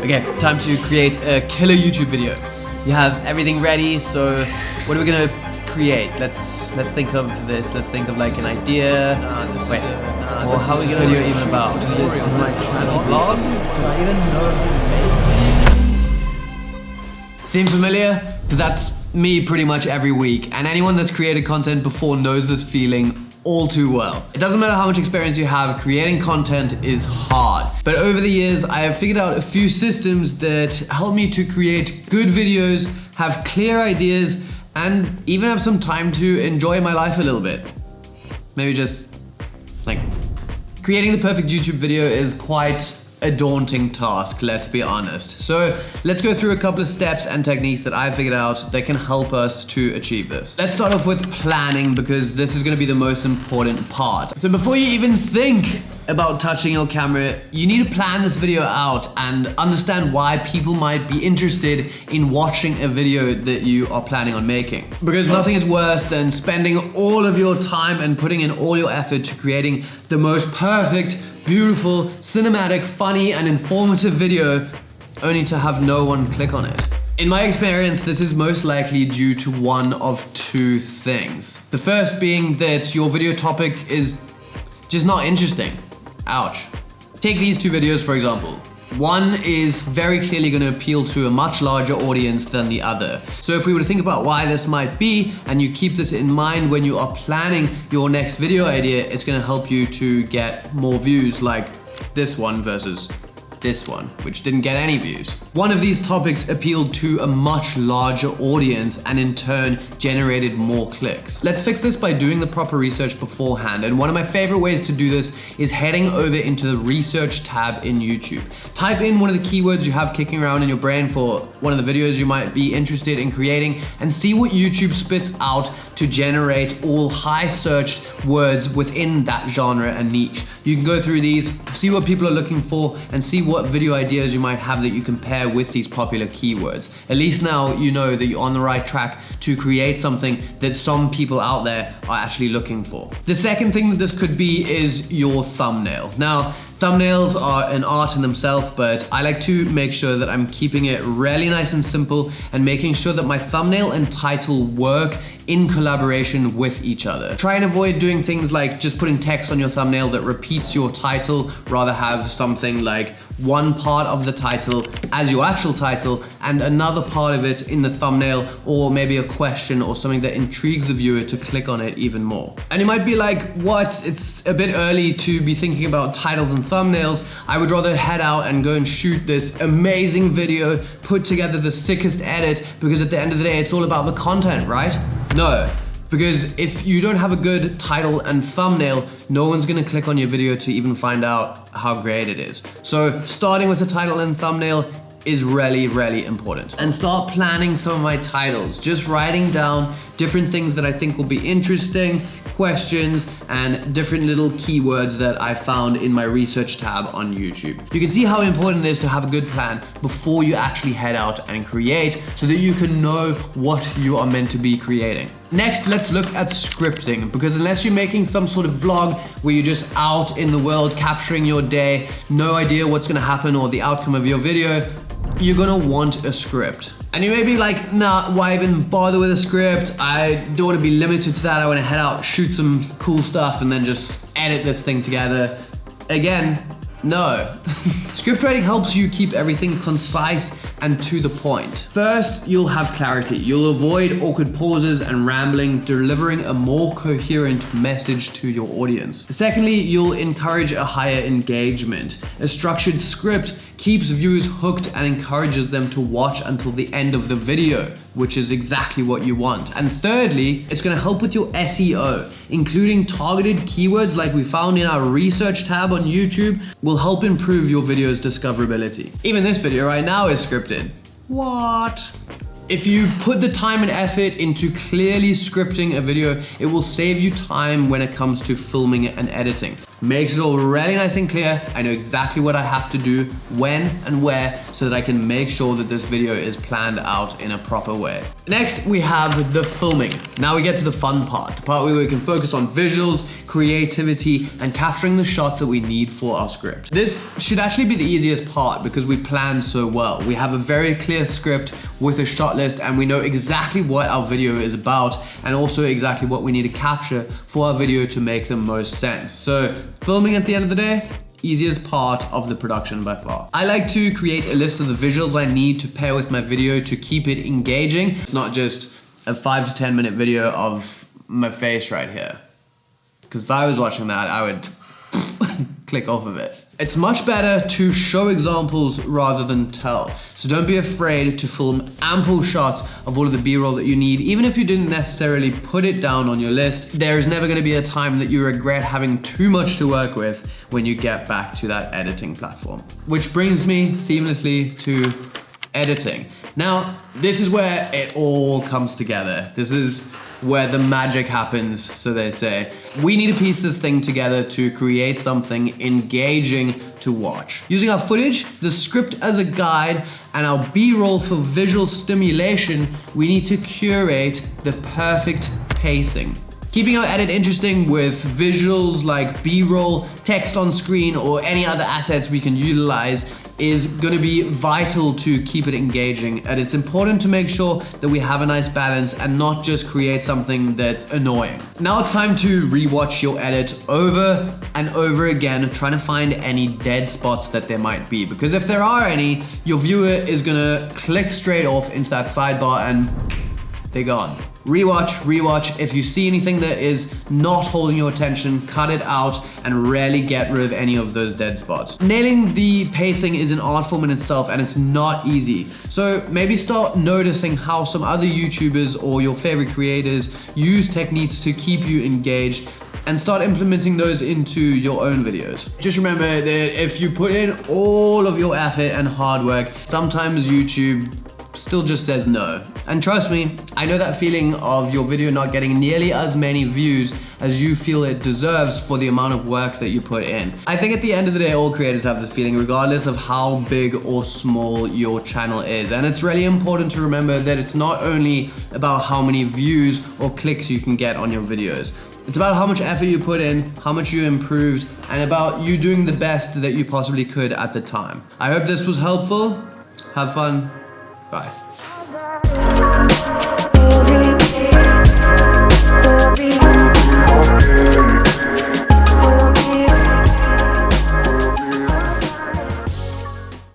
Okay, time to create a killer YouTube video. You have everything ready, so what are we gonna create? Let's think of this. Let's think of like an idea. Wait, well, how are we gonna video even about? This is my channel vlog. Do I even know how to make videos? Seem familiar? Because that's me pretty much every week, and anyone that's created content before knows this feeling all too well. It doesn't matter how much experience you have, creating content is hard. But over the years, I have figured out a few systems that help me to create good videos, have clear ideas, and even have some time to enjoy my life a little bit. Maybe just, like, creating the perfect YouTube video is quite a daunting task, let's be honest. So let's go through a couple of steps and techniques that I've figured out that can help us to achieve this. Let's start off with planning, because this is gonna be the most important part. So before you even think about touching your camera, you need to plan this video out and understand why people might be interested in watching a video that you are planning on making. Because nothing is worse than spending all of your time and putting in all your effort to creating the most perfect, beautiful, cinematic, funny, and informative video, only to have no one click on it. In my experience, this is most likely due to one of two things. The first being that your video topic is just not interesting. Ouch. Take these two videos for example. One is very clearly going to appeal to a much larger audience than the other. So if we were to think about why this might be, and you keep this in mind when you are planning your next video idea, it's going to help you to get more views, like this one versus this one, which didn't get any views. One of these topics appealed to a much larger audience and in turn generated more clicks. Let's fix this by doing the proper research beforehand, and one of my favorite ways to do this is heading over into the research tab in YouTube. Type in one of the keywords you have kicking around in your brain for one of the videos you might be interested in creating, and see what YouTube spits out to generate all high searched words within that genre and niche. You can go through these, see what people are looking for, and see what video ideas you might have that you can pair with these popular keywords. At least now you know that you're on the right track to create something that some people out there are actually looking for. The second thing that this could be is your thumbnail. Now, thumbnails are an art in themselves, but I like to make sure that I'm keeping it really nice and simple and making sure that my thumbnail and title work in collaboration with each other. Try and avoid doing things like just putting text on your thumbnail that repeats your title. Rather have something like one part of the title as your actual title and another part of it in the thumbnail, or maybe a question or something that intrigues the viewer to click on it even more. And you might be like, what? It's a bit early to be thinking about titles and thumbnails. I would rather head out and go and shoot this amazing video, put together the sickest edit, because at the end of the day, it's all about the content, right? No, because if you don't have a good title and thumbnail, no one's gonna click on your video to even find out how great it is. So starting with the title and thumbnail is really, really important. And start planning some of my titles, just writing down different things that I think will be interesting, questions, and different little keywords that I found in my research tab on YouTube. You can see how important it is to have a good plan before you actually head out and create, so that you can know what you are meant to be creating. Next, let's look at scripting, because unless you're making some sort of vlog where you're just out in the world capturing your day, no idea what's gonna happen or the outcome of your video, you're gonna want a script. And you may be like, nah, why even bother with a script? I don't wanna be limited to that. I wanna head out, shoot some cool stuff, and then just edit this thing together. Again, no. Script writing helps you keep everything concise and to the point. First, you'll have clarity. You'll avoid awkward pauses and rambling, delivering a more coherent message to your audience. Secondly, you'll encourage a higher engagement. A structured script keeps viewers hooked and encourages them to watch until the end of the video, which is exactly what you want. And thirdly, it's gonna help with your SEO, including targeted keywords like we found in our research tab on YouTube will help improve your video's discoverability. Even this video right now is scripted. What? If you put the time and effort into clearly scripting a video, it will save you time when it comes to filming and editing. makes it all really nice and clear. I know exactly what I have to do, when and where, so that I can make sure that this video is planned out in a proper way. Next, we have the filming. Now we get to the fun part, the part where we can focus on visuals, creativity, and capturing the shots that we need for our script. This should actually be the easiest part because we plan so well. We have a very clear script with a shot list, and we know exactly what our video is about and also exactly what we need to capture for our video to make the most sense. So filming at the end of the day, easiest part of the production by far. I like to create a list of the visuals I need to pair with my video to keep it engaging. It's not just a 5 to 10 minute video of my face right here. Because if I was watching that, I would click off of it. It's much better to show examples rather than tell. So don't be afraid to film ample shots of all of the B-roll that you need. Even if you didn't necessarily put it down on your list, there is never gonna be a time that you regret having too much to work with when you get back to that editing platform. Which brings me seamlessly to editing. Now, this is where it all comes together. This is where the magic happens, so they say. We need to piece this thing together to create something engaging to watch. Using our footage, the script as a guide, and our B-roll for visual stimulation, we need to curate the perfect pacing. Keeping our edit interesting with visuals like B-roll, text on screen, or any other assets we can utilize is gonna be vital to keep it engaging. And it's important to make sure that we have a nice balance and not just create something that's annoying. Now it's time to rewatch your edit over and over again, trying to find any dead spots that there might be. Because if there are any, your viewer is gonna click straight off into that sidebar and they're gone. Rewatch. If you see anything that is not holding your attention, cut it out and really get rid of any of those dead spots. Nailing the pacing is an art form in itself, and it's not easy. So maybe start noticing how some other YouTubers or your favorite creators use techniques to keep you engaged, and start implementing those into your own videos. Just remember that if you put in all of your effort and hard work, sometimes YouTube still just says no. And trust me, I know that feeling of your video not getting nearly as many views as you feel it deserves for the amount of work that you put in. I think at the end of the day, all creators have this feeling regardless of how big or small your channel is. And it's really important to remember that it's not only about how many views or clicks you can get on your videos. It's about how much effort you put in, how much you improved, and about you doing the best that you possibly could at the time. I hope this was helpful. Have fun. Bye.